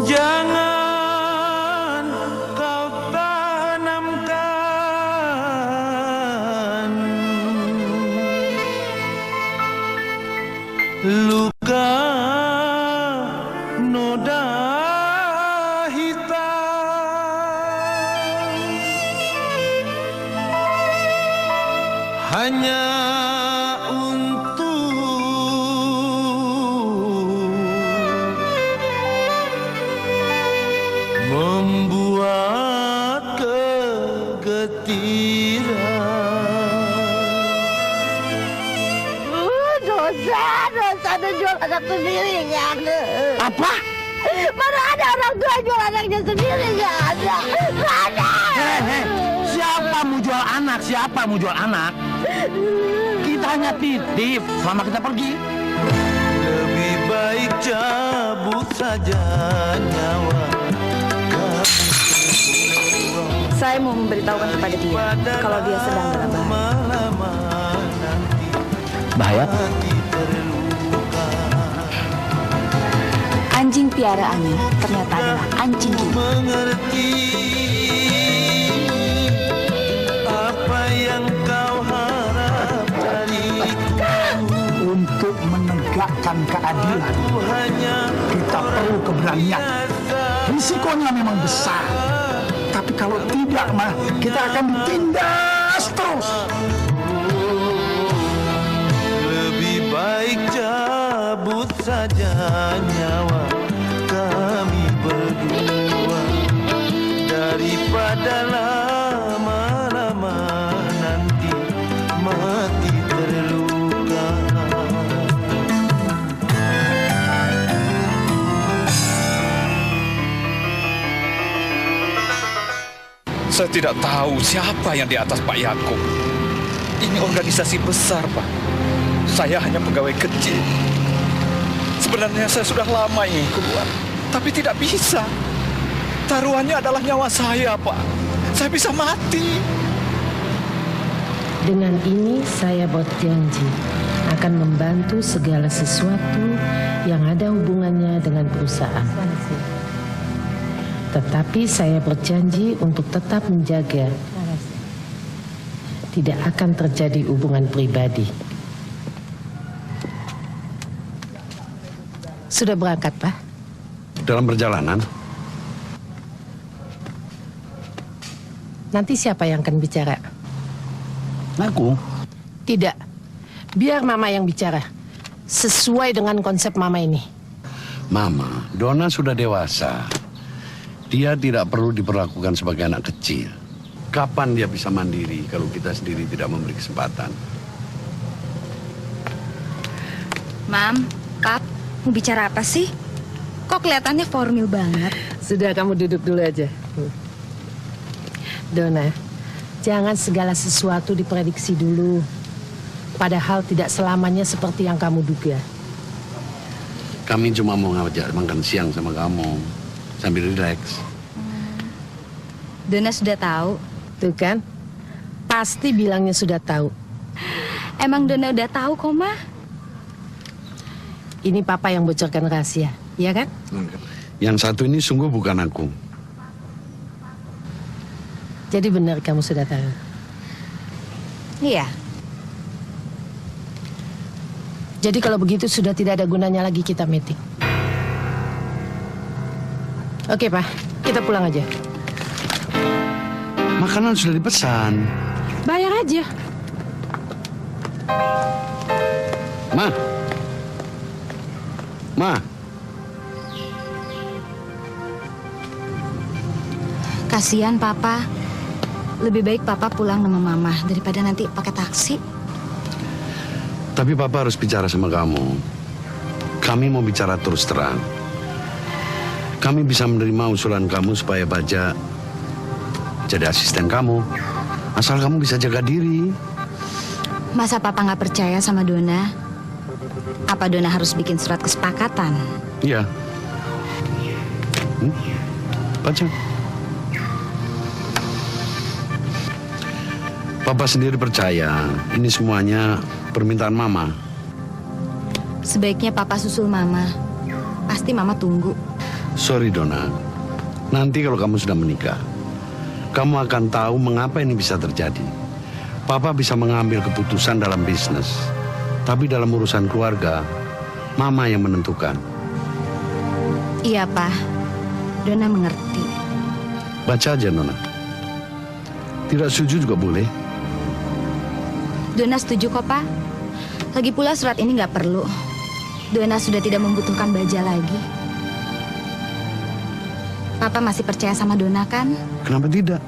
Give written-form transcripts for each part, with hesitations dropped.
Jangan kau tanamkan luka noda hitam hanya untuk membuat kegetiran. Dosa jual anak sendiri nggak ada. Apa? Mana ada orang tua jual anaknya sendiri nggak ada. Nggak ada. Siapa mau jual anak? Siapa mau jual anak? Kita hanya titip selama kita pergi. Lebih baik cabut saja nyawa. Saya mau memberitahukan kepada dia kalau dia sedang dalam bahaya. Bahaya? Anjing piaraannya ternyata adalah anjing gila. Mengerti apa yang kau harap dariku. Untuk menegakkan keadilan, kita perlu keberanian. Risikonya memang besar, tapi kalau tidak, mah kita akan ditindas terus. Lebih baik cabut saja nyawa kami berdua daripada lama-lama nanti mati terluka. Saya tidak tahu siapa yang di atas Pak Yakub. Ini organisasi besar, Pak. Saya hanya pegawai kecil. Sebenarnya saya sudah lama ingin keluar, tapi tidak bisa. Taruhannya adalah nyawa saya, Pak. Saya bisa mati. Dengan ini saya berjanji akan membantu segala sesuatu yang ada hubungannya dengan perusahaan. Tetapi saya berjanji untuk tetap menjaga tidak akan terjadi hubungan pribadi. Sudah berangkat, Pak? Dalam perjalanan, Nanti siapa yang akan bicara? aku. Tidak. Biar Mama yang bicara. Sesuai dengan konsep Mama ini. Mama, Donna sudah dewasa. Dia tidak perlu diperlakukan sebagai anak kecil. Kapan dia bisa mandiri kalau kita sendiri tidak memberi kesempatan? Mam, Pap, mau bicara apa sih? Kok kelihatannya formal banget? Sudah, kamu duduk dulu aja. Donna, jangan segala sesuatu diprediksi dulu. Padahal tidak selamanya seperti yang kamu duga. Kami cuma mau ngajak makan siang sama kamu. Sambil rileks. Donna sudah tahu. Tuh kan? Pasti bilangnya sudah tahu. Emang Donna udah tahu kok, Ma? Ini Papa yang bocorkan rahasia, ya kan? Yang satu ini sungguh bukan aku. Jadi benar kamu sudah tahu. Iya. Jadi kalau begitu sudah tidak ada gunanya lagi kita meeting. Oke, Pak. Kita pulang aja. Makanan sudah dipesan. Bayar aja. Ma. Ma. Kasihan Papa. Lebih baik Papa pulang sama Mama daripada nanti pakai taksi. Tapi Papa harus bicara sama kamu. Kami mau bicara terus terang. Kami bisa menerima usulan kamu supaya Baja jadi asisten kamu. Asal kamu bisa jaga diri. Masa Papa nggak percaya sama Donna? Apa Donna harus bikin surat kesepakatan? Iya. Baca. Papa sendiri percaya ini semuanya permintaan Mama. Sebaiknya Papa susul Mama. Pasti Mama tunggu. Sorry Dona, nanti kalau kamu sudah menikah, kamu akan tahu mengapa ini bisa terjadi. Papa bisa mengambil keputusan dalam bisnis, tapi dalam urusan keluarga, Mama yang menentukan. Iya, Pak. Dona mengerti. Baca aja, Nona. Tidak setuju juga boleh. Dona setuju kok, Pak. Lagi pula surat ini nggak perlu. Dona sudah tidak membutuhkan Baja lagi. Papa masih percaya sama Dona kan? Kenapa tidak?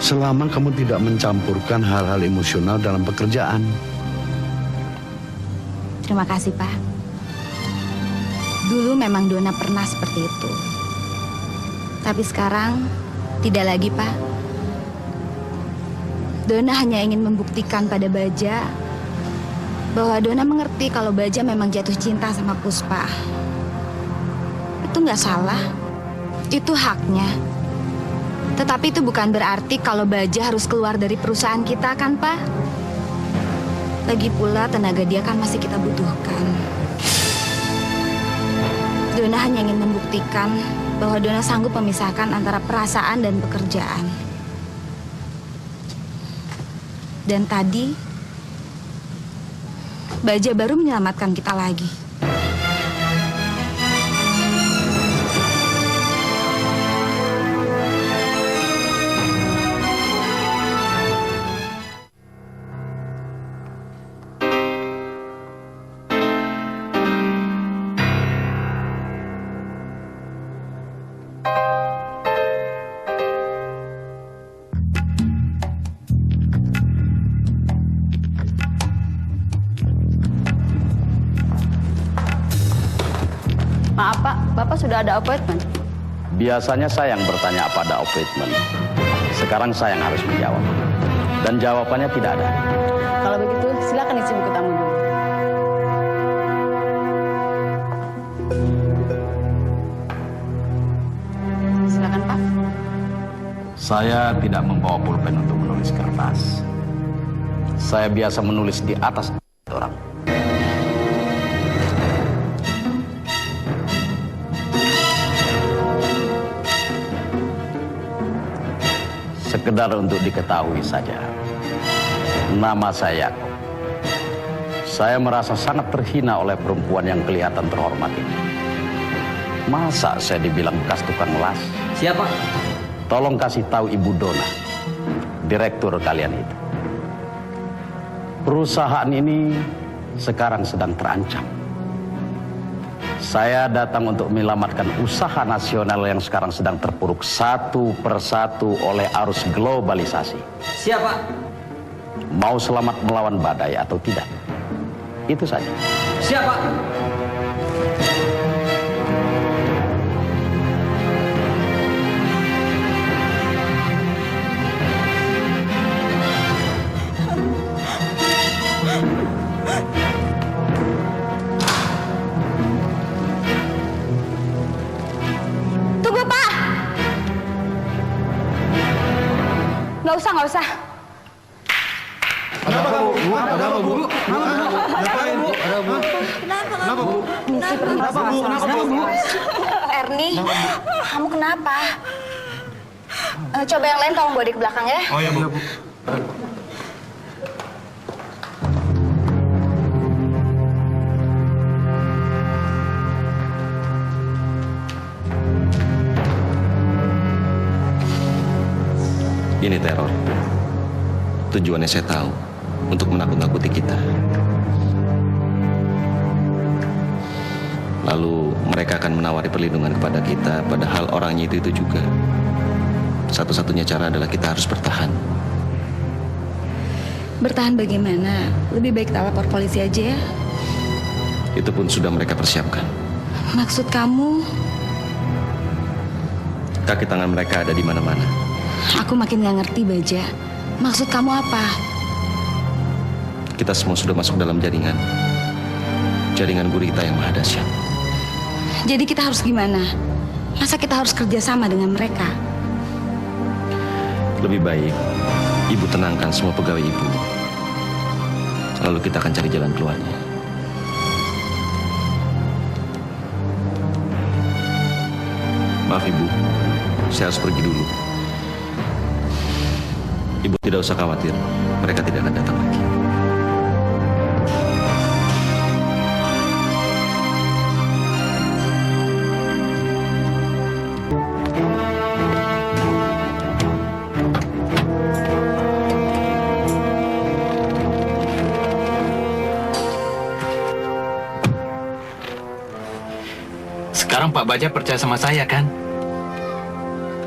Selama kamu tidak mencampurkan hal-hal emosional dalam pekerjaan. Terima kasih, Pak. Dulu memang Dona pernah seperti itu. Tapi sekarang tidak lagi, Pak. Dona hanya ingin membuktikan pada Baja bahwa Dona mengerti kalau Baja memang jatuh cinta sama Puspa. Itu nggak salah. Itu haknya. Tetapi itu bukan berarti kalau Baja harus keluar dari perusahaan kita kan, Pak? Lagi pula tenaga dia kan masih kita butuhkan. Dona hanya ingin membuktikan bahwa Dona sanggup memisahkan antara perasaan dan pekerjaan. Dan tadi, Baja baru menyelamatkan kita lagi. Maaf Pak, Bapak sudah ada appointment? Biasanya saya yang bertanya apa ada appointment. Sekarang saya yang harus menjawab. Dan jawabannya tidak ada. Kalau begitu, silakan isi buku tamu dulu. Silakan Pak. Saya tidak membawa pulpen untuk menulis kertas. Saya biasa menulis di atas orang. Sekedar untuk diketahui saja, nama saya Yakob. Saya merasa sangat terhina oleh perempuan yang kelihatan terhormat ini. Masa saya dibilang bekas tukang las? Siapa? Tolong kasih tahu Ibu Dona, direktur kalian itu. Perusahaan ini sekarang sedang terancam. Saya datang untuk menyelamatkan usaha nasional yang sekarang sedang terpuruk satu persatu oleh arus globalisasi. Siapa? Mau selamat melawan badai atau tidak? Itu saja. Siapa? Nggak usah. Kenapa Bu? Kenapa Bu? Misi Kenapa Bu? Kenapa Bu? Ernie, kamu kenapa? Coba yang lain tolong bawa di ke belakang ya. Oh ya Bu. Ini teror. Tujuannya saya tahu, untuk menakut-nakuti kita. Lalu mereka akan menawari perlindungan kepada kita, padahal orangnya itu juga. Satu-satunya cara adalah kita harus bertahan. Bertahan bagaimana? Lebih baik kita lapor polisi aja ya. Itu pun sudah mereka persiapkan. Maksud kamu? Kaki tangan mereka ada di mana-mana. Aku makin gak ngerti, Baja. Maksud kamu apa? Kita semua sudah masuk dalam jaringan. Jaringan gurita yang maha dahsyat. Jadi kita harus gimana? Masa kita harus kerjasama dengan mereka? Lebih baik Ibu tenangkan semua pegawai Ibu. Lalu kita akan cari jalan keluarnya. Maaf Ibu, saya harus pergi dulu. Ibu tidak usah khawatir, mereka tidak akan datang lagi. Sekarang Pak Baja percaya sama saya kan?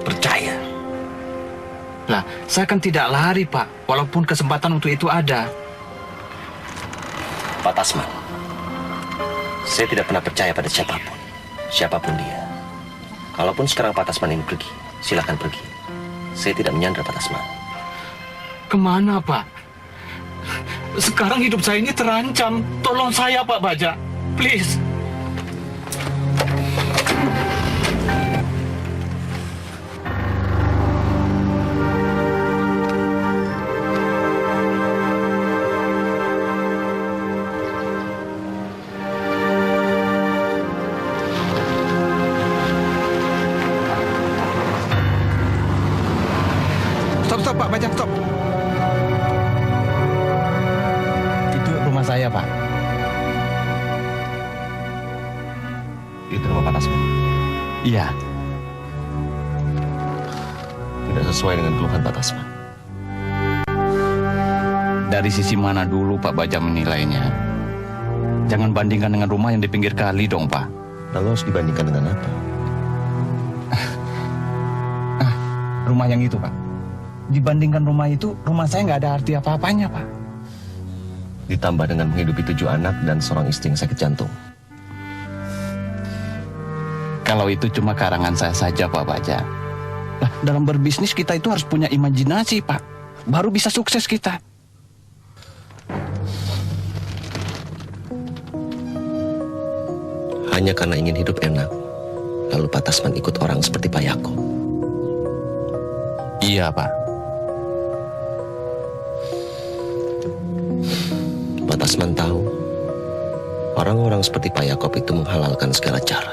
Percaya? Lah, saya kan tidak lari Pak, walaupun kesempatan untuk itu ada. Pak Tasman, saya tidak pernah percaya pada siapapun dia. Kalaupun sekarang Pak Tasman ini pergi, silakan pergi. Saya tidak menyandra Pak Tasman. Kemana Pak? Sekarang hidup saya ini terancam. Tolong saya Pak Baja, please. Stop, Pak Baja, stop. Itu rumah saya Pak. Itu rumah Pak Tasman. Iya. Tidak sesuai dengan keluhan Pak Tasman. Dari sisi mana dulu Pak Baja menilainya? Jangan bandingkan dengan rumah yang di pinggir kali dong Pak. Lalu harus dibandingkan dengan apa? Rumah yang itu Pak. Dibandingkan rumah itu, rumah saya nggak ada arti apa-apanya Pak. Ditambah dengan menghidupi 7 anak dan seorang istri yang sakit jantung. Kalau itu cuma karangan saya saja Pak Baja. Nah, dalam berbisnis kita itu harus punya imajinasi Pak. Baru bisa sukses kita. Hanya karena ingin hidup enak, lalu Pak Tasman ikut orang seperti Pak Yakob. Iya Pak. Pak Tasman tahu, orang-orang seperti Pak Yakob itu menghalalkan segala cara.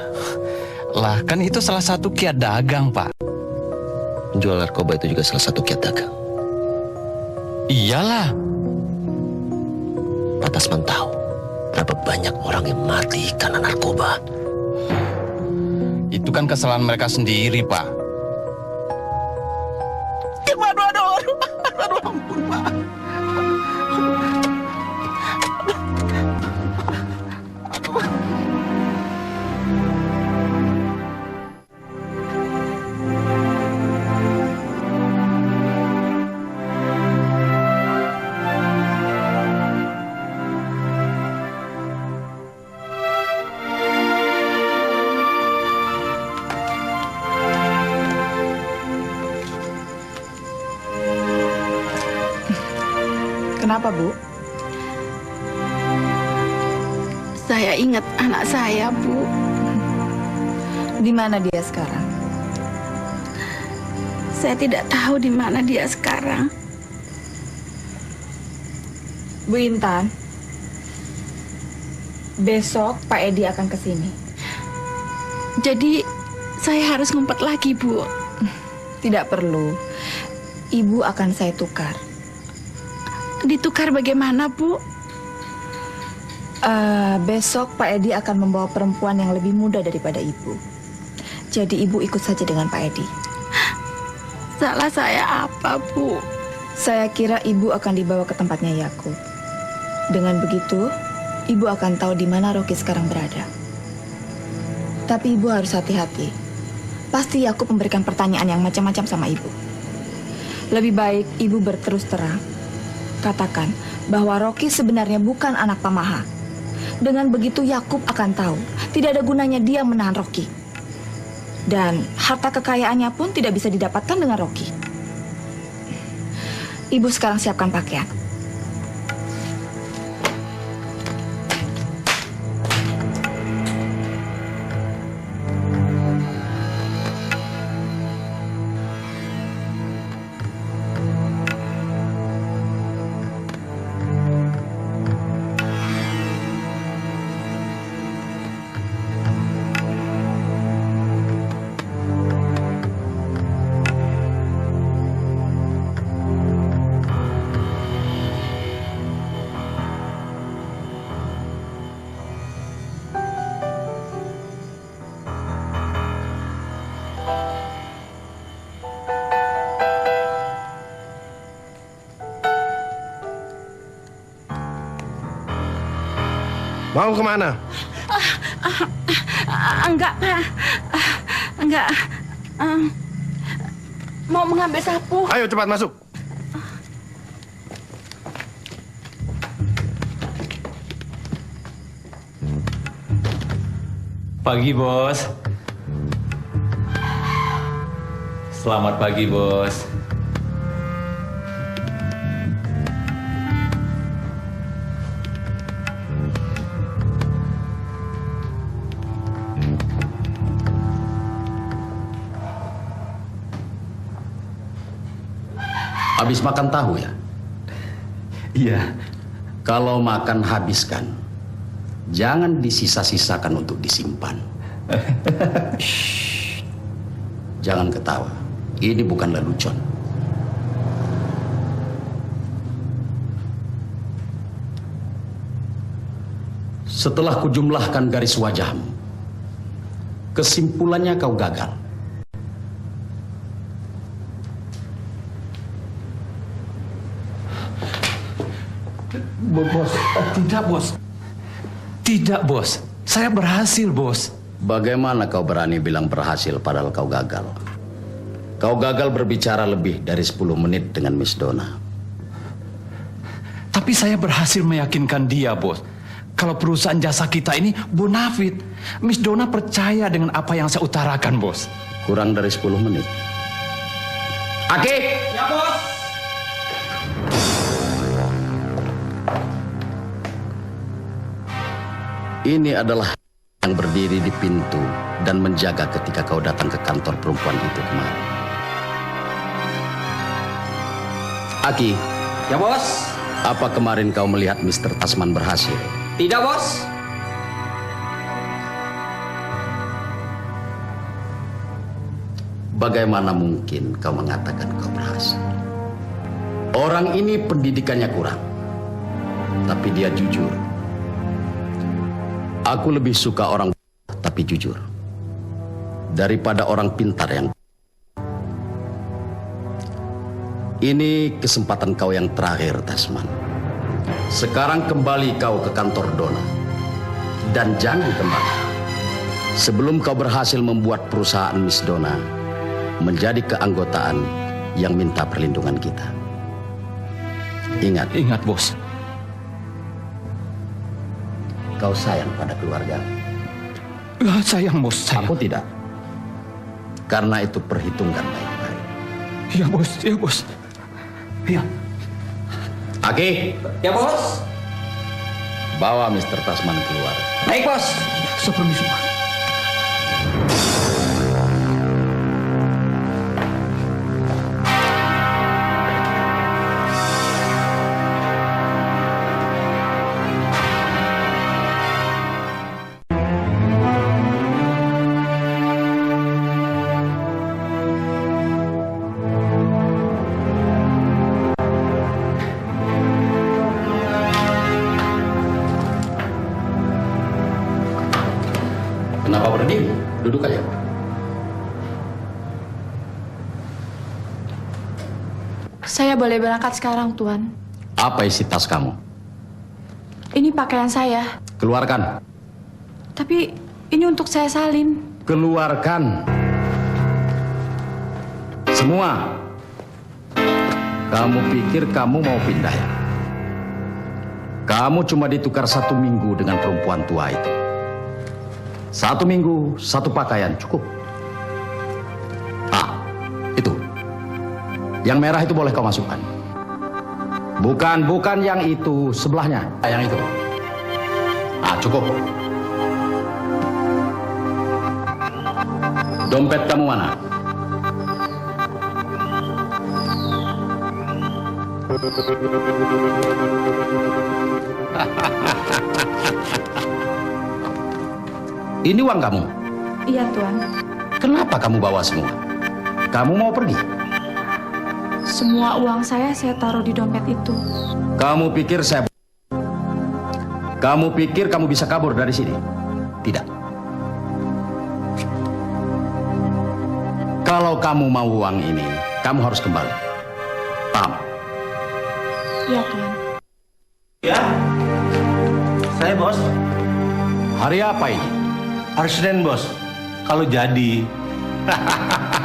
Lah, kan itu salah satu kiat dagang Pak. Menjual narkoba itu juga salah satu kiat dagang. Iyalah. Pak Tasman tahu berapa banyak orang yang mati karena narkoba. Itu kan kesalahan mereka sendiri Pak. Aduh, ampun Pak. Kenapa, Bu? Saya ingat anak saya, Bu. Di mana dia sekarang? Saya tidak tahu di mana dia sekarang. Bu Intan, besok Pak Edi akan ke sini. Jadi saya harus ngumpet lagi, Bu. Tidak perlu. Ibu akan saya tukar. Ditukar bagaimana, Bu? Besok Pak Edi akan membawa perempuan yang lebih muda daripada ibu. Jadi ibu ikut saja dengan Pak Edi. Salah saya apa, Bu? Saya kira ibu akan dibawa ke tempatnya Yakub. Dengan begitu, ibu akan tahu di mana Rocky sekarang berada. Tapi ibu harus hati-hati. Pasti Yakub memberikan pertanyaan yang macam-macam sama ibu. Lebih baik ibu berterus terang. Katakan bahwa Rocky sebenarnya bukan anak Pak Maha. Dengan begitu Yakub akan tahu tidak ada gunanya dia menahan Rocky. Dan harta kekayaannya pun tidak bisa didapatkan dengan Rocky. Ibu sekarang siapkan pakaian. Mau kemana? Enggak, Pak. Enggak. Mau mengambil sapu. Ayo cepat masuk. Pagi, Bos. Selamat pagi, Bos. Habis makan tahu ya? Iya. Kalau makan habiskan. Jangan disisa-sisakan untuk disimpan. Shh. Jangan ketawa. Ini bukan lelucon. Setelah kujumlahkan garis wajahmu, kesimpulannya kau gagal. Bos, tidak, Bos. Tidak, Bos. Saya berhasil, Bos. Bagaimana kau berani bilang berhasil padahal kau gagal? Kau gagal berbicara lebih dari 10 menit dengan Miss Donna. Tapi saya berhasil meyakinkan dia, Bos. Kalau perusahaan jasa kita ini bonafit. Miss Donna percaya dengan apa yang saya utarakan, Bos. Kurang dari 10 menit. Aki! Ya, Bos. Ini adalah yang berdiri di pintu dan menjaga ketika kau datang ke kantor perempuan itu kemarin. Aki. Ya, Bos. Apa kemarin kau melihat Mr. Tasman berhasil? Tidak, Bos. Bagaimana mungkin kau mengatakan kau berhasil? Orang ini pendidikannya kurang, tapi dia jujur. Aku lebih suka orang tapi jujur daripada orang pintar yang. Ini kesempatan kau yang terakhir, Tasman. Sekarang kembali kau ke kantor Donna. Dan jangan kembali sebelum kau berhasil membuat perusahaan Miss Donna menjadi keanggotaan yang minta perlindungan kita. Ingat. Ingat, Bos. Kau sayang pada keluarga? Sayang, Bos. Sayang. Aku tidak. Karena itu perhitungkan baik-baik. Ya, Bos. Ya, Bos. Ya. Aki. Ya, Bos. Bawa Mr. Tasman keluar. Baik, Bos. Sepermisi, Pak. Kenapa berdiri? Duduk aja. Saya boleh berangkat sekarang, Tuan. Apa isi tas kamu? Ini pakaian saya. Keluarkan. Tapi ini untuk saya salin. Keluarkan. Semua. Kamu pikir kamu mau pindah ya? Kamu cuma ditukar 1 minggu dengan perempuan tua itu. 1 minggu, 1 pakaian cukup. Itu. Yang merah itu boleh kau masukkan. Bukan yang itu, sebelahnya. Yang itu. Cukup. Dompet kamu mana? Ini uang kamu? Iya, Tuan. Kenapa kamu bawa semua? Kamu mau pergi? Semua uang saya taruh di dompet itu. Kamu pikir Kamu pikir kamu bisa kabur dari sini? Tidak. Kalau kamu mau uang ini, kamu harus kembali. Paham? Iya, Tuan. Ya, saya bos. Hari apa ini? Hari Senin, Bos. Kalau jadi.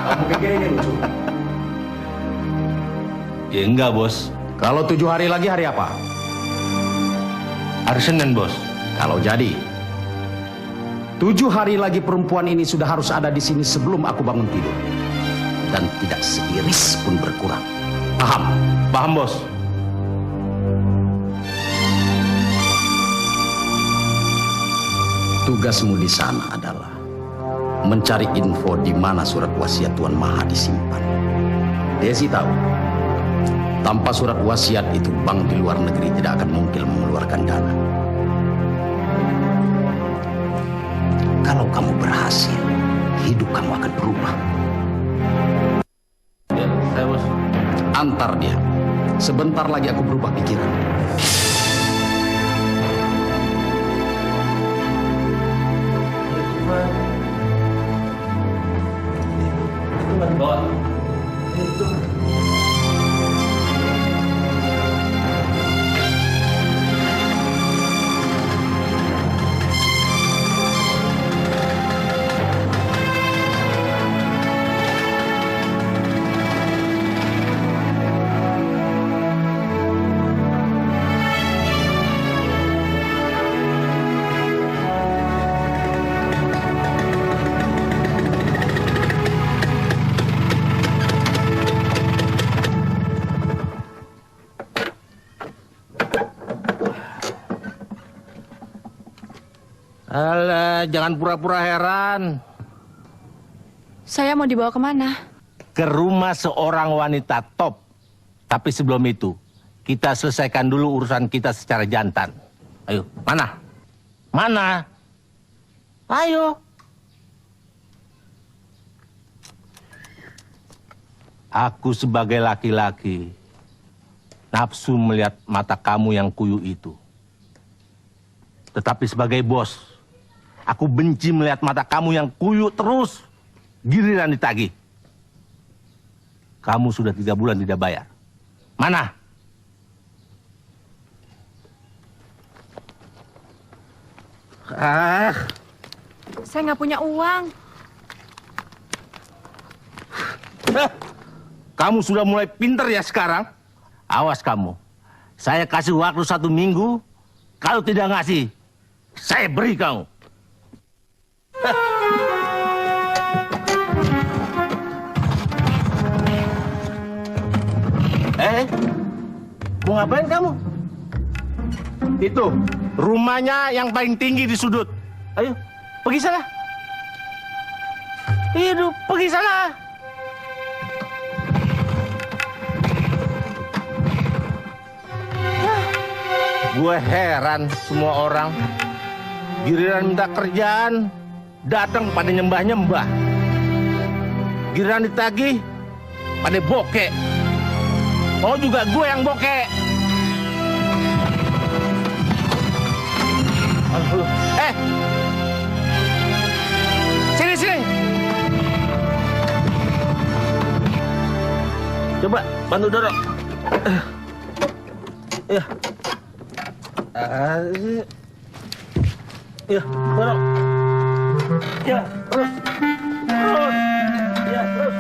Kamu pikir ini lucu? Ya enggak, Bos. Kalau 7 hari lagi hari apa? Hari Senin, Bos. Kalau jadi 7 hari lagi perempuan ini sudah harus ada di sini sebelum aku bangun tidur. Dan tidak seiris pun berkurang. Paham? Paham, Bos. Tugasmu di sana adalah mencari info di mana surat wasiat Tuan Maha disimpan. Desi tahu, tanpa surat wasiat itu bank di luar negeri tidak akan mungkin mengeluarkan dana. Kalau kamu berhasil, hidup kamu akan berubah. Ya, saya, Bos. Antar dia. Sebentar lagi aku berubah pikiran. Alah, jangan pura-pura heran. Saya mau dibawa kemana? Ke rumah seorang wanita top. Tapi sebelum itu, kita selesaikan dulu urusan kita secara jantan. Ayo, mana? Mana? Ayo. Aku sebagai laki-laki, nafsu melihat mata kamu yang kuyu itu. Tetapi sebagai bos, aku benci melihat mata kamu yang kuyu terus, giliran ditagih. Kamu sudah 3 bulan tidak bayar. Mana? Saya nggak punya uang. Kamu sudah mulai pinter ya sekarang? Awas kamu. Saya kasih waktu 1 minggu. Kalau tidak ngasih, saya beri kamu. Mau ngapain kamu? Itu, rumahnya yang paling tinggi di sudut. Ayo, pergi sana. Hidup, pergi sana. Gue heran semua orang. Giliran minta kerjaan, datang pada nyembah-nyembah. Giliran ditagih, pada bokek. Oh juga gue yang bokek. Sini. Coba bantu dorong. Ya. Ya, dorong. Ya, terus. Ya, terus.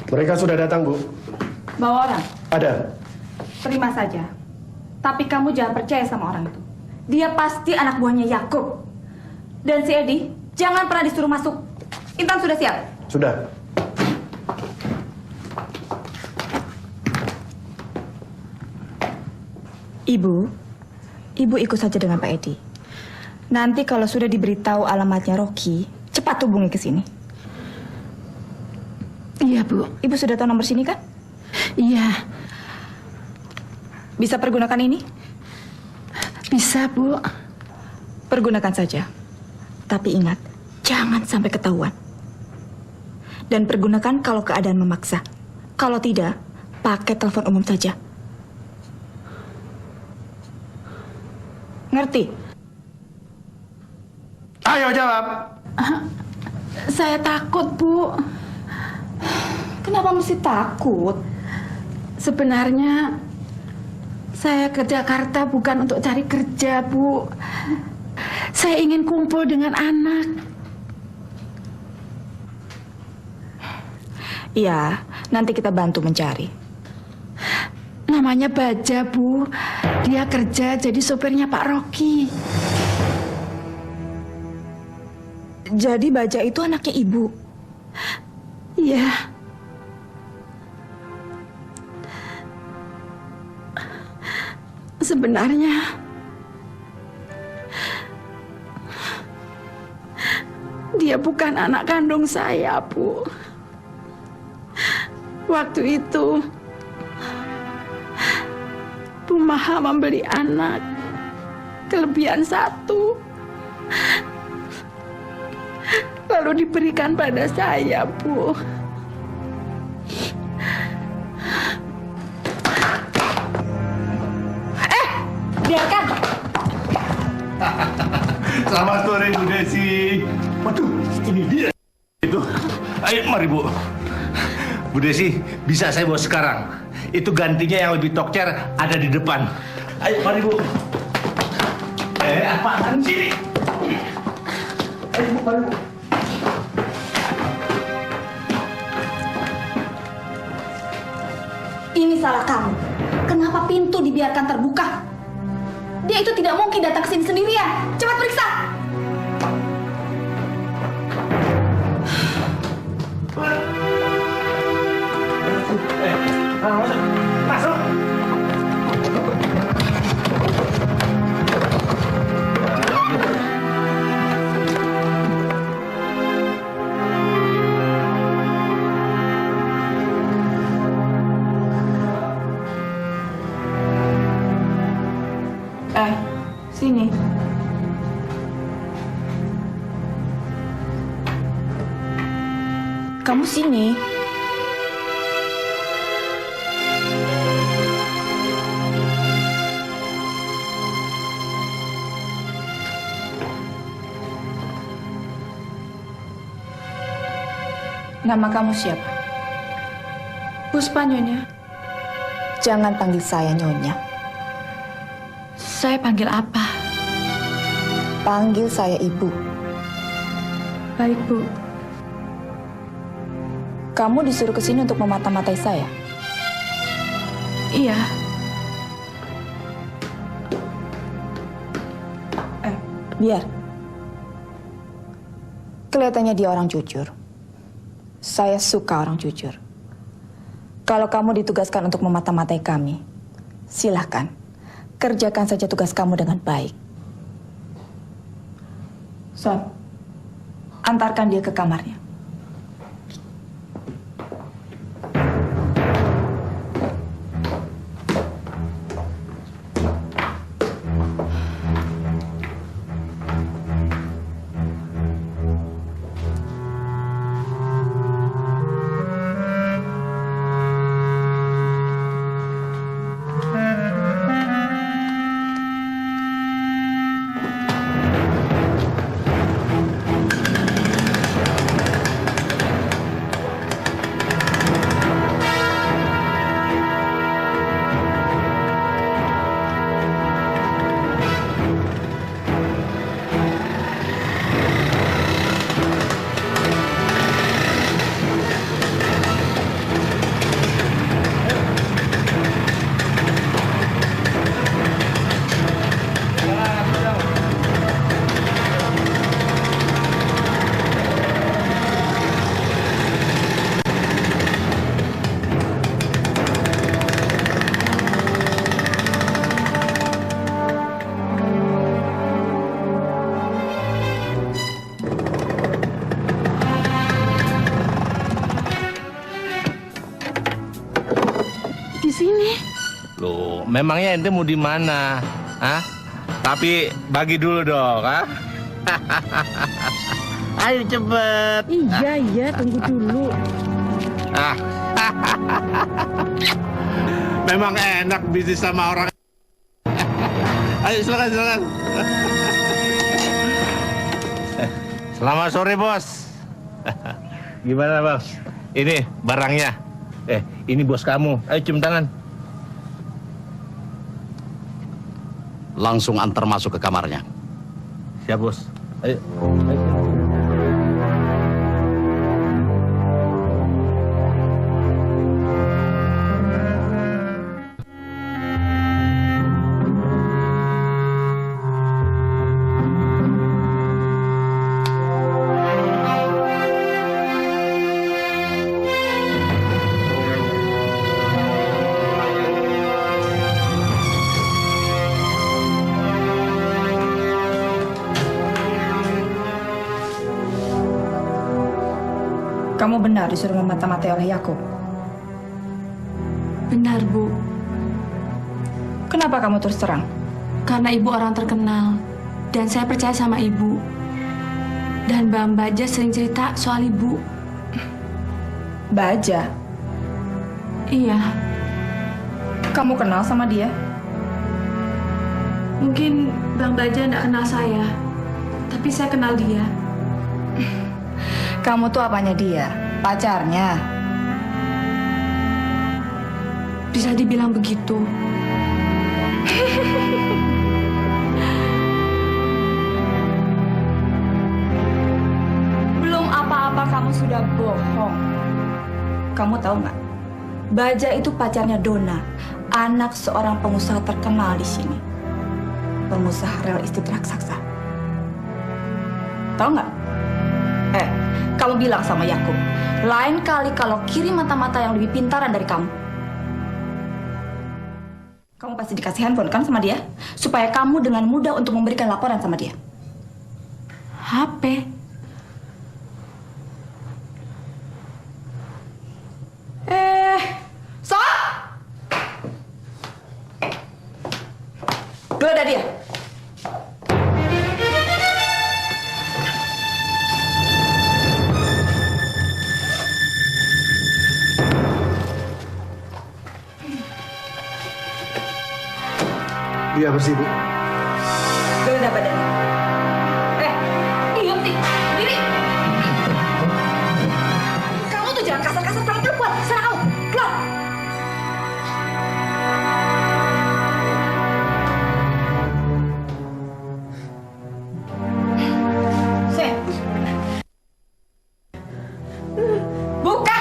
Mereka sudah datang, Bu. Bawa orang? Ada. Terima saja. Tapi kamu jangan percaya sama orang itu. Dia pasti anak buahnya Yakub. Dan si Edi, jangan pernah disuruh masuk. Intan sudah siap? Sudah. Ibu ikut saja dengan Pak Edi. Nanti kalau sudah diberitahu alamatnya Rocky, cepat hubungi ke sini. Iya, Bu. Ibu sudah tahu nomor sini kan? Iya. Bisa pergunakan ini? Bisa, Bu. Pergunakan saja. Tapi ingat, jangan sampai ketahuan. Dan pergunakan kalau keadaan memaksa. Kalau tidak, pakai telepon umum saja. Ngerti? Ayo jawab. Saya takut, Bu. Kenapa mesti takut? Sebenarnya saya ke Jakarta bukan untuk cari kerja, Bu. Saya ingin kumpul dengan anak. Iya, nanti kita bantu mencari. Namanya Baja, Bu. Dia kerja jadi sopirnya Pak Rocky. Jadi Baja itu anaknya ibu? Iya. Sebenarnya dia bukan anak kandung saya, Bu. Waktu itu Bu Maha membeli anak kelebihan 1, lalu diberikan pada saya, Bu. Biarkan. Selamat sore Bu Desi. Waduh, ini dia. Itu. Ayo mari Bu. Bu Desi, bisa saya bawa sekarang. Itu gantinya yang lebih tokcer ada di depan. Ayo mari Bu. Apaan sih? Ayo Bu, mari Bu. Ini salah kamu. Kenapa pintu dibiarkan terbuka? Dia itu tidak mungkin datang ke sini sendirian. Cepat periksa. Masuk. Sini. Kamu sini. Nama kamu siapa? Puspa, Nyonya. Jangan panggil saya Nyonya. Saya panggil apa? Panggil saya Ibu. Baik, Bu. Kamu disuruh ke sini untuk memata-matai saya? Iya. Biar. Kelihatannya dia orang jujur. Saya suka orang jujur. Kalau kamu ditugaskan untuk memata-matai kami, silahkan. Kerjakan saja tugas kamu dengan baik. Son, antarkan dia ke kamarnya. Di sini. Loh, memangnya ente mau di mana? Hah? Tapi bagi dulu dong, ha? Ayo cepet. Iya, tunggu dulu. Memang enak bisnis sama orang. Ayo silakan. Selamat sore, Bos. Gimana, Bos? Ini barangnya. Ini bos kamu. Ayo cium tangan. Langsung antar masuk ke kamarnya. Siap, Bos. Ayo. Kamu benar disuruh memata-matai oleh Yakub? Benar, Bu. Kenapa kamu terus terang? Karena Ibu orang terkenal. Dan saya percaya sama Ibu. Dan Mbak Baja sering cerita soal Ibu. Baja? Iya. Kamu kenal sama dia? Mungkin Bang Baja nggak kenal saya. Tapi saya kenal dia. Kamu tuh apanya dia? Pacarnya? Bisa dibilang begitu. Belum apa-apa kamu sudah bohong. Kamu tahu nggak? Baja itu pacarnya Dona, anak seorang pengusaha terkenal di sini. Pengusaha rel estate raksasa. Tahu nggak? Kamu bilang sama Yakub, lain kali kalau kirim mata-mata yang lebih pintaran dari kamu. Kamu pasti dikasih handphone kan sama dia? Supaya kamu dengan mudah untuk memberikan laporan sama dia. HP? Sok! Geledah dia. Dia bersih, Bu. Geledah badannya. Iyuti, diri. Kamu tuh jangan kasar-kasar sama perempuan. Sana kamu, keluar. Sen. Buka.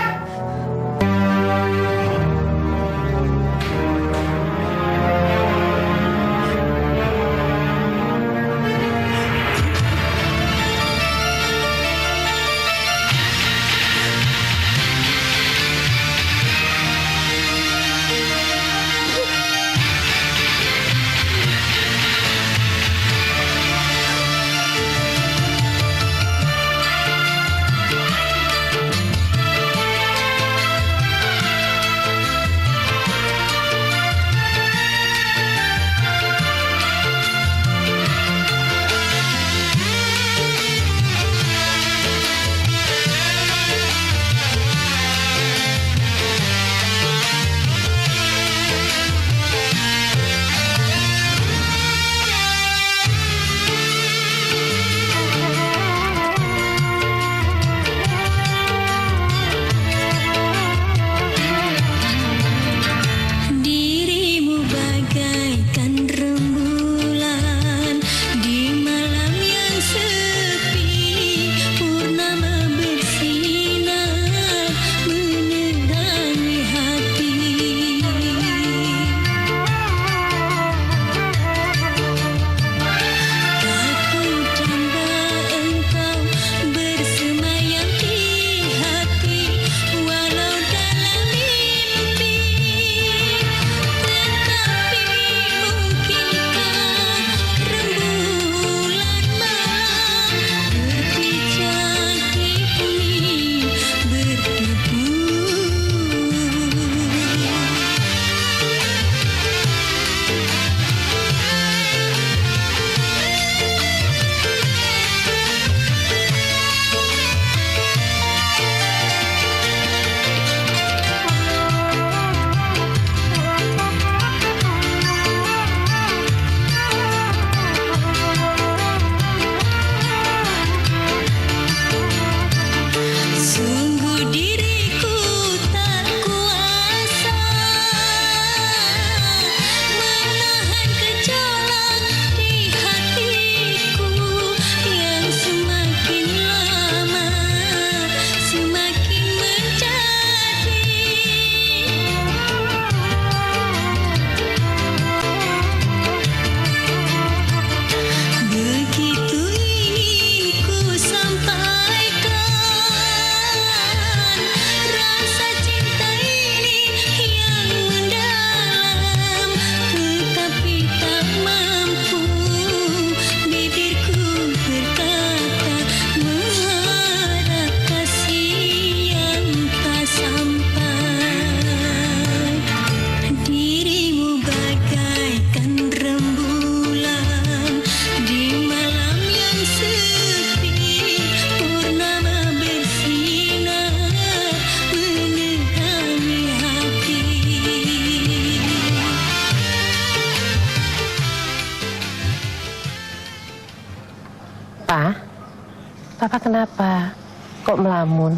Papa kenapa? Kok melamun?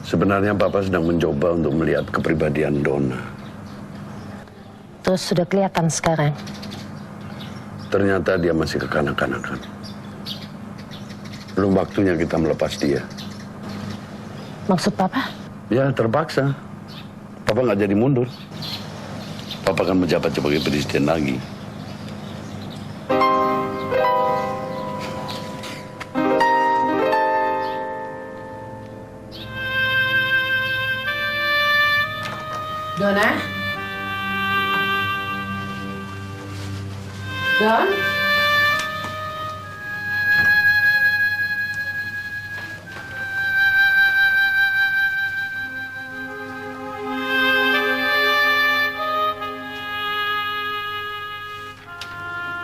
Sebenarnya Papa sedang mencoba untuk melihat kepribadian Donna. Terus sudah kelihatan sekarang? Ternyata dia masih kekanak-kanakan. Belum waktunya kita melepas dia. Maksud Papa? Ya, terpaksa. Papa nggak jadi mundur. Papa akan menjabat sebagai presiden lagi. Donna? Don?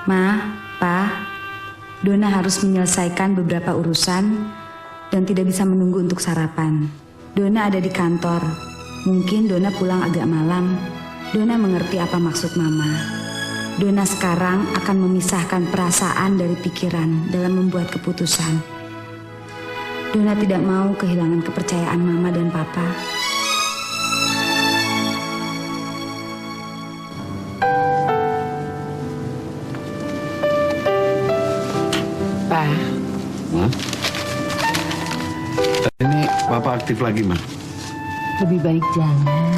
Ma, Pa, Donna harus menyelesaikan beberapa urusan dan tidak bisa menunggu untuk sarapan. Donna ada di kantor. Mungkin Donna pulang agak malam. Donna mengerti apa maksud Mama. Donna sekarang akan memisahkan perasaan dari pikiran dalam membuat keputusan. Donna tidak mau kehilangan kepercayaan Mama dan Papa. Pa. Ini Papa aktif lagi, Ma. Lebih baik jangan.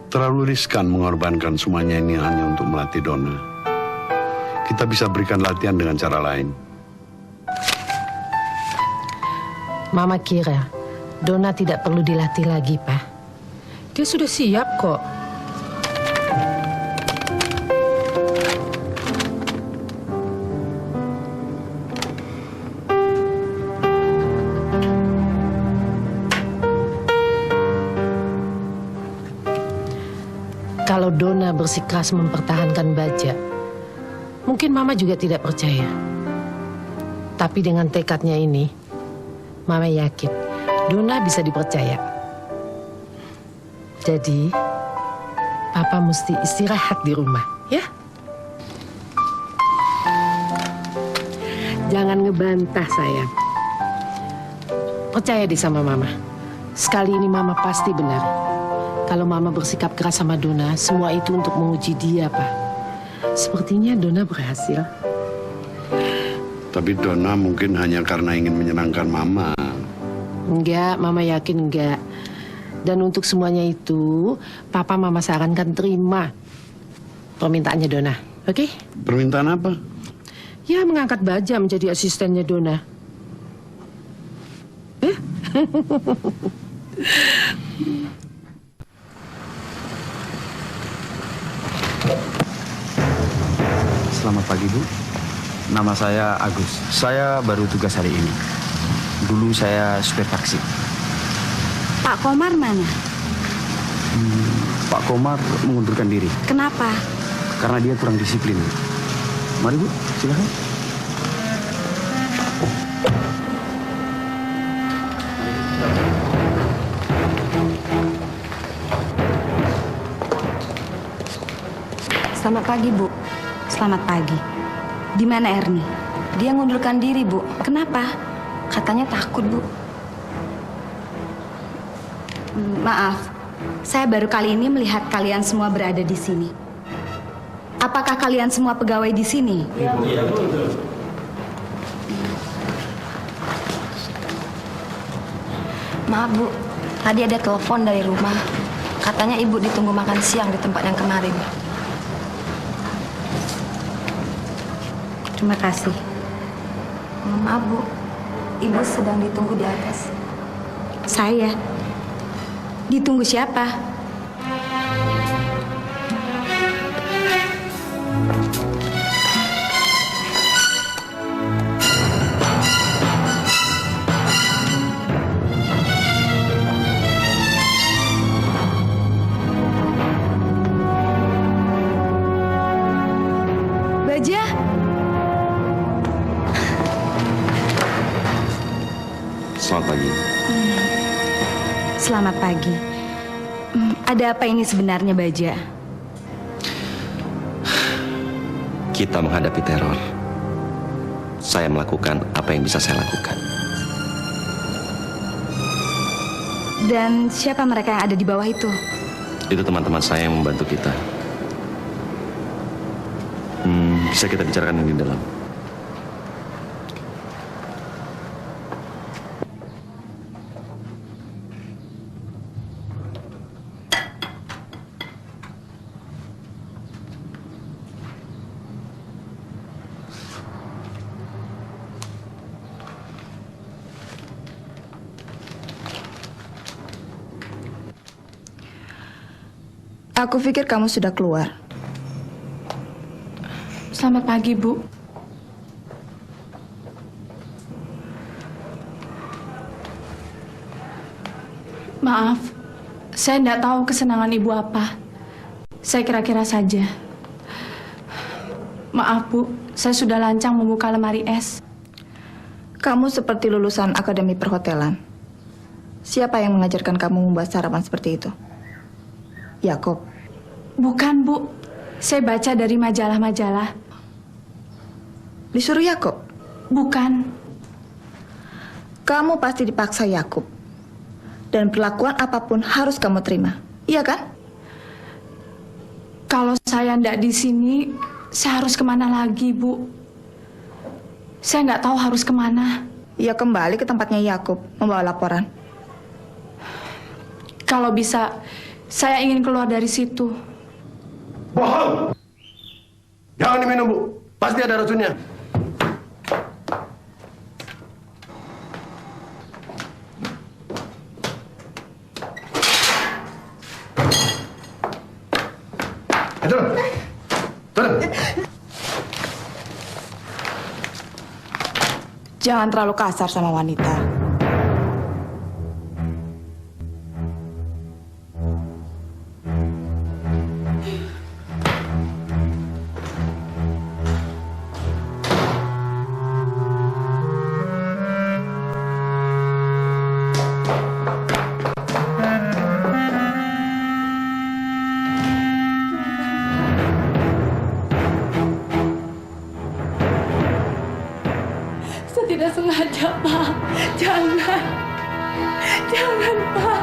Terlalu riskan mengorbankan semuanya ini hanya untuk melatih Donna. Kita bisa berikan latihan dengan cara lain. Mama kira Donna tidak perlu dilatih lagi, Pak. Dia sudah siap kok. Kalau Donna bersikeras mempertahankan Baja, mungkin Mama juga tidak percaya. Tapi dengan tekadnya ini, Mama yakin Donna bisa dipercaya. Jadi, Papa mesti istirahat di rumah, ya? Jangan ngebantah, sayang. Percaya deh sama Mama. Sekali ini Mama pasti benar. Kalau Mama bersikap keras sama Donna, semua itu untuk menguji dia, Pak. Sepertinya Donna berhasil. Tapi Donna mungkin hanya karena ingin menyenangkan Mama. Enggak, Mama yakin enggak. Dan untuk semuanya itu, Papa Mama sarankan terima permintaannya Donna. Oke? Permintaan apa? Ya, mengangkat Baja menjadi asistennya Donna. Selamat pagi, Bu. Nama saya Agus. Saya baru tugas hari ini. Dulu saya supir taksi. Pak Komar mana? Pak Komar mengundurkan diri. Kenapa? Karena dia kurang disiplin. Mari, Bu. Silakan. Selamat pagi, Bu. Selamat pagi. Di mana Ernie? Dia ngundurkan diri, Bu. Kenapa? Katanya takut, Bu. Maaf, saya baru kali ini melihat kalian semua berada di sini. Apakah kalian semua pegawai di sini? Iya, Bu. Maaf, Bu. Tadi ada telepon dari rumah. Katanya Ibu ditunggu makan siang di tempat yang kemarin. Terima kasih. Maaf, Bu. Ibu sedang ditunggu di atas. Saya? Ditunggu siapa? Baja? Selamat pagi. Selamat pagi. Ada apa ini sebenarnya, Baja? Kita menghadapi teror. saya melakukan apa yang bisa saya lakukan. Dan siapa mereka yang ada di bawah itu? Itu teman-teman saya yang membantu kita. Bisa kita bicarakan ini di dalam. Aku pikir kamu sudah keluar. Selamat pagi, Bu. Maaf, saya tidak tahu kesenangan Ibu apa. Saya kira-kira saja. Maaf, Bu, saya sudah lancang membuka lemari es. Kamu seperti lulusan Akademi Perhotelan. Siapa yang mengajarkan kamu membuat sarapan seperti itu? Yakob. Bukan, Bu. Saya baca dari majalah-majalah. Disuruh Yakob? Bukan. Kamu pasti dipaksa Yakob. Dan perlakuan apapun harus kamu terima. Iya kan? Kalau saya tidak di sini, saya harus kemana lagi, Bu? Saya nggak tahu harus kemana. Ya kembali ke tempatnya Yakob, membawa laporan. Kalau bisa, saya ingin keluar dari situ. Bohong! Jangan diminum, Bu. Pasti ada racunnya. Turun. Turun. Jangan terlalu kasar sama wanita. Saya tidak sengaja, Pak. Jangan. Jangan, Pak.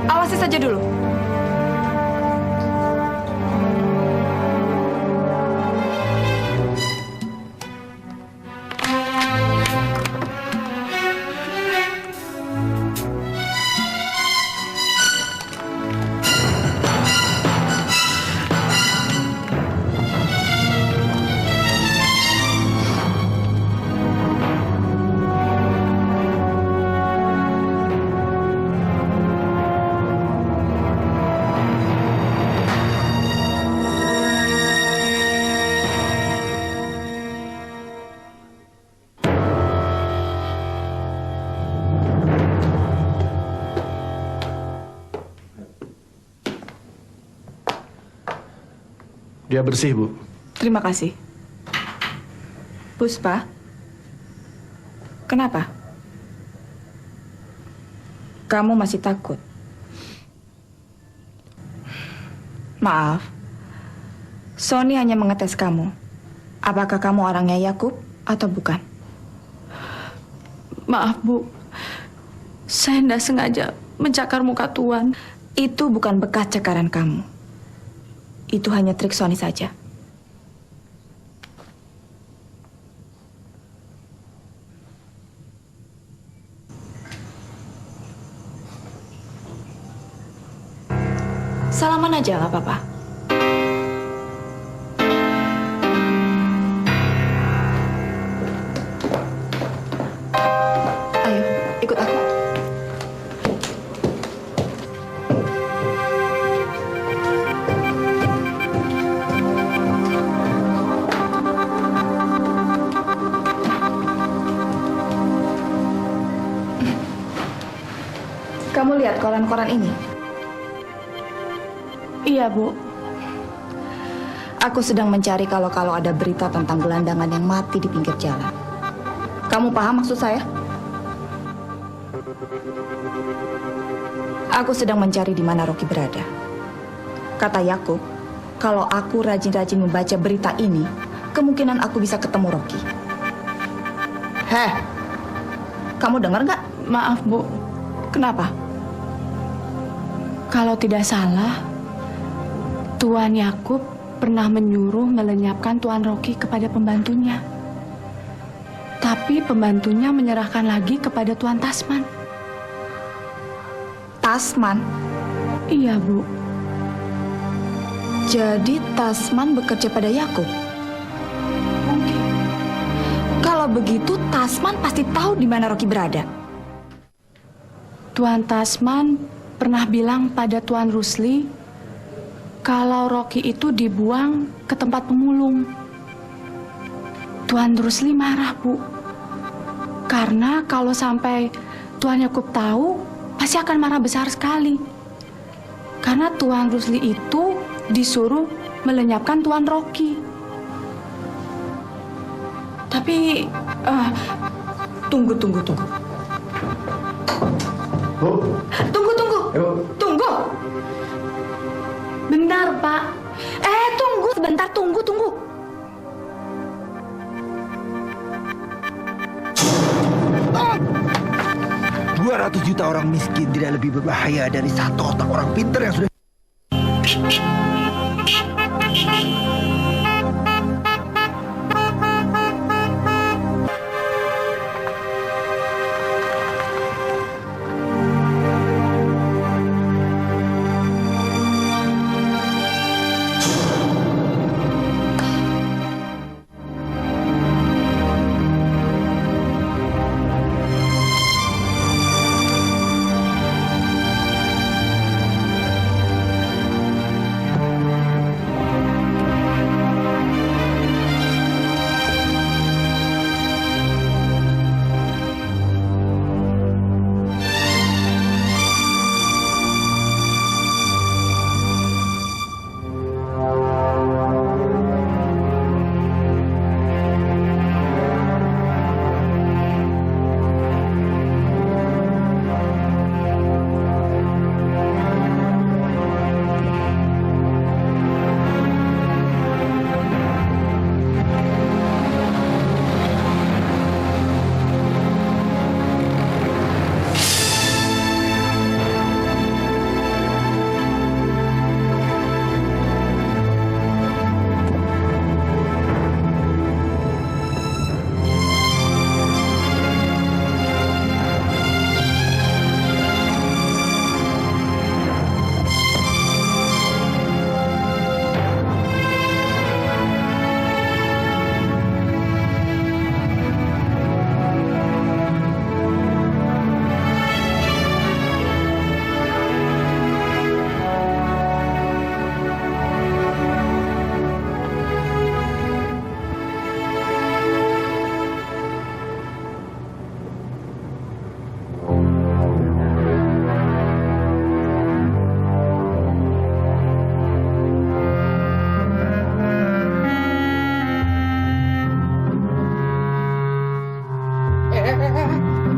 Awasi saja dulu. Dia bersih, Bu. Terima kasih. Puspa, kenapa? Kamu masih takut? Maaf, Sony hanya mengetes kamu. Apakah kamu orangnya Yakub atau bukan? Maaf, Bu. Saya tidak sengaja mencakar muka Tuan. Itu bukan bekas cakaran kamu. Itu hanya trik Sony saja. Salaman aja nggak apa-apa. Ayo, ikut aku. Kamu lihat koran-koran ini? Iya, Bu. Aku sedang mencari kalau ada berita tentang gelandangan yang mati di pinggir jalan. Kamu paham maksud saya? Aku sedang mencari di mana Rocky berada. Kata Yakub, kalau aku rajin-rajin membaca berita ini, kemungkinan aku bisa ketemu Rocky. Heh, kamu dengar nggak? Maaf, Bu. Kenapa? Kalau tidak salah, Tuan Yakub pernah menyuruh melenyapkan Tuan Rocky kepada pembantunya. Tapi pembantunya menyerahkan lagi kepada Tuan Tasman. Tasman? Iya, Bu. Jadi Tasman bekerja pada Yakub? Mungkin. Kalau begitu, Tasman pasti tahu di mana Rocky berada. Tuan Tasman pernah bilang pada Tuan Rusli kalau Rocky itu dibuang ke tempat pemulung. Tuan Rusli marah, Bu. Karena kalau sampai Tuan Yakub tahu, pasti akan marah besar sekali. Karena Tuan Rusli itu disuruh melenyapkan Tuan Rocky. Tapi, tunggu. Bu. Tunggu. Bentar, Pak. Tunggu sebentar, tunggu. 200 juta orang miskin tidak lebih berbahaya dari satu otak orang pintar yang sudah...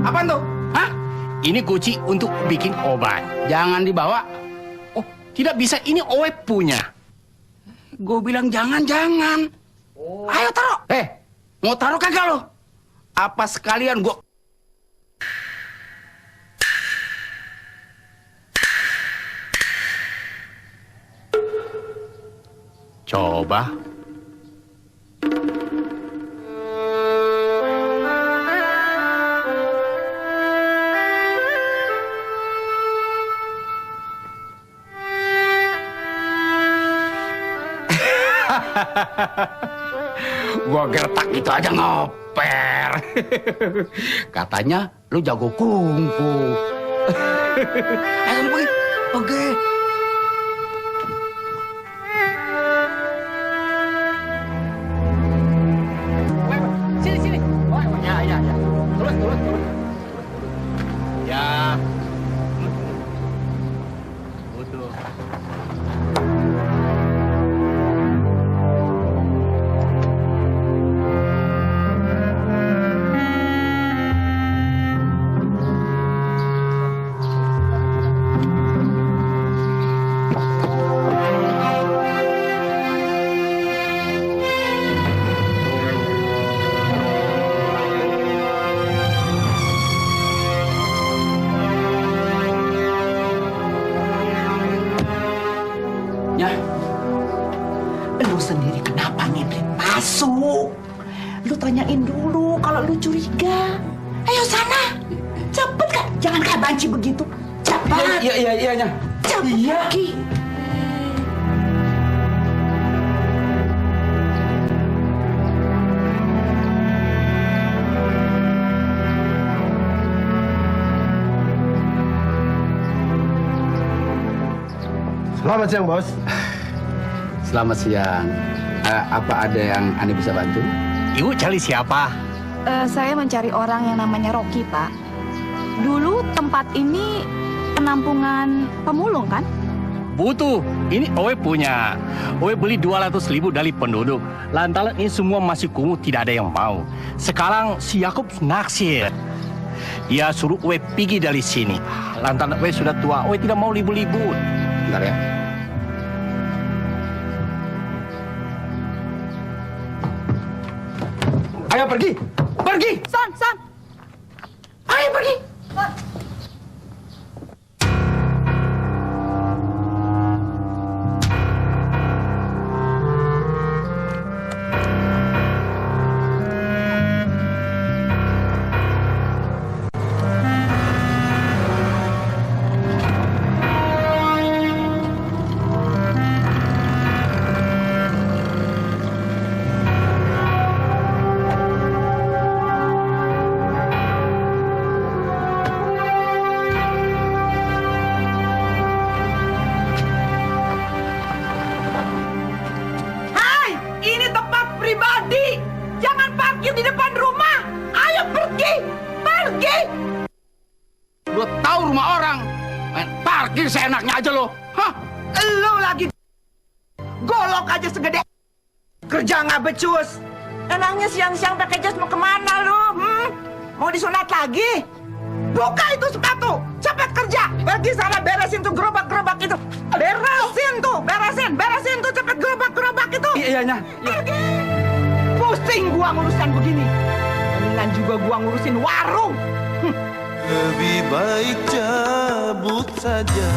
Apaan tuh? Hah? Ini guci untuk bikin obat. Jangan dibawa. Oh, tidak bisa. Ini Owe punya. Gue bilang jangan. Ayo taruh. Mau taruh kagak lo? Apa sekalian gue... Coba. Gua gertak itu aja ngoper. Katanya lu jago kungfu. Ayo pergi. Oke. Sini. Oh, ya. Turun. Ya. Betul. lu tanyain dulu kalau lu curiga. Ayo sana. Cepet Kak, jangan kayak banci begitu. Cepat. Iya. Cepat pergi. Selamat siang, Bos. Selamat siang. Apa ada yang Anda bisa bantu? Ibu cari siapa? Saya mencari orang yang namanya Rocky, Pak. Dulu tempat ini penampungan pemulung, kan? Butuh. Ini Owe punya. Owe beli 200.000 dari penduduk. Lantaran ini semua masih kumuh, tidak ada yang mau. Sekarang si Yakub naksir. Dia suruh Owe pergi dari sini. Lantaran Owe sudah tua, Owe tidak mau libur-libur. Bentar ya. Ayo pergi. Pergi. Son. Ayo pergi. Pribadi, jangan parkir di depan rumah. Ayo pergi. Lu tahu rumah orang, main parkir seenaknya aja lo. Hah? Lu lagi golok aja segede. Kerja nggak becus. Enaknya siang-siang pakai jas mau kemana lu? Mau disunat lagi? Buka itu sepatu, cepat kerja. Pergi sana beresin tuh gerobak-gerobak itu. Beresin tuh cepet gerobak-gerobak itu. Iya. Pergi. Pusing gua ngurusan begini. Mendingan juga gua ngurusin warung. Lebih baik cabut saja.